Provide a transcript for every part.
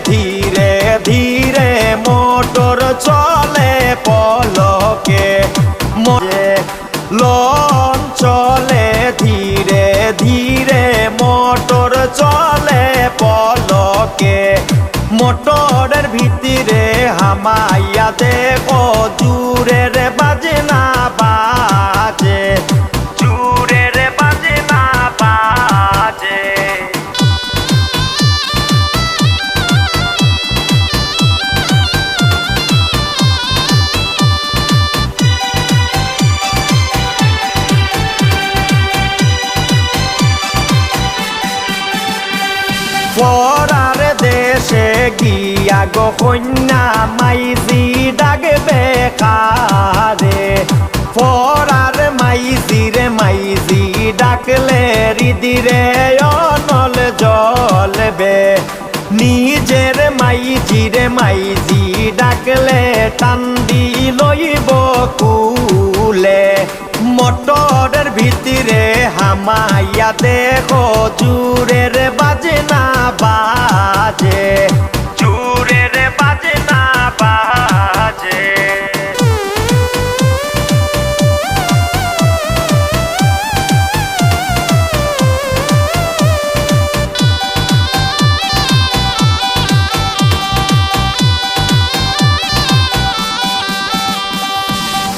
ধীরে ধীরে মোটর চলে পলকে লন চলে ধীরে ধীরে মোটর চলে পলকে মোটরের ভিতরে হামাইয়া দেখো জুরের বাজনা বাজে জুরের বাজনা বাজে পরার দেশে গিয়া গো কন্যা মাইজি ডাকবে কারে পরার মাইজিরে মাইজি ডাকলে হৃদিরে অনল জ্বলবে নিজের মাইজিরে মাইজি ডাকলে টান্দি লইব কুলে মোটরের ভিতরে হামাইয়া দেখো জুরের বাজনা বাজে জুরের বাজনা বাজে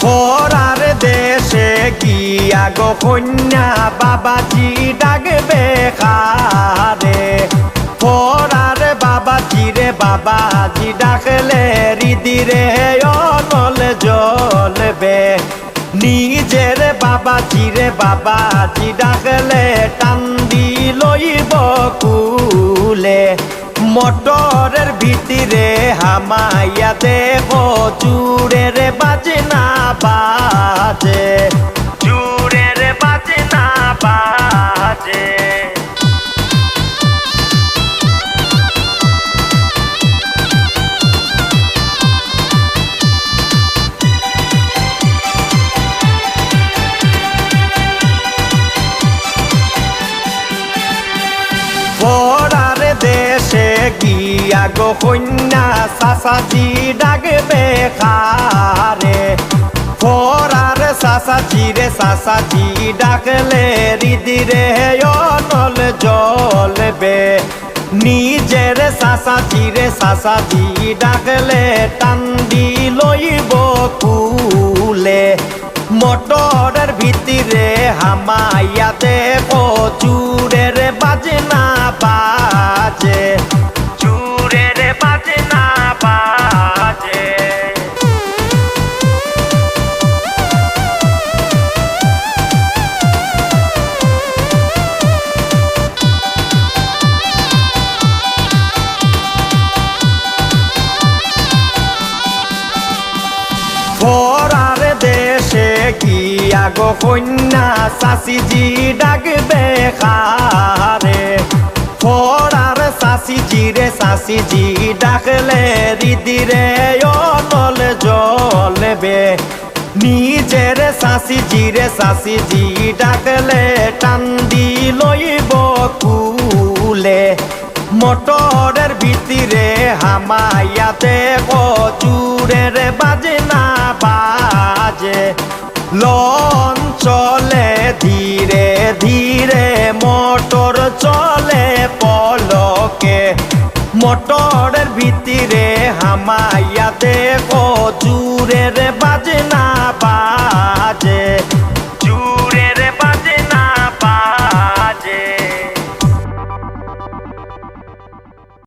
পরার দেশে গিয়া গো কন্যা বাবাজি ডাকবে কারে পরার বাবাজি রে বাবাজি ডাকলে হৃদিরে অনল জ্বলবে নিজের বাবাজি রে বাবাজি ডাকলে টান্দি লইব কুলে মোটরের ভিতরে হামাইয়া দেখো জুরের বাজনা বাজে জুরের বাজনা বাজে পরার দেশে গিয়া গো কন্যা চাচাজি ডাকবে কারে পরার চাচাজি রে চাচাজি ডাকলে হৃদিরে অনল জ্বলবে নিজের চাচাজি রে চাচাজি ডাকলে টান্দি লইব কুলে মোটরের ভিতরে হামাইয়া দেখো জুরের বাজনা বাজে জুরের বাজনা বাজে পরার দেশে গিয়া গো কন্যা চাচিজি ডাকবে কারে পরার চাচিজি রে চাচিজি ডাকলে হৃদিরে অনল জ্বলবে নিজের চাচিজি রে চাচিজি ডাকলে টান্দি লইব কুলে মোটরের ভিতরে হামাইয়া দেখো জুরের বাজনা বাজে লন চলে ধীরে ধীরে মোটর চলে পলকে মোটরের ভিতরে হামাইয়া দেখো জুরের বাজনা বাজে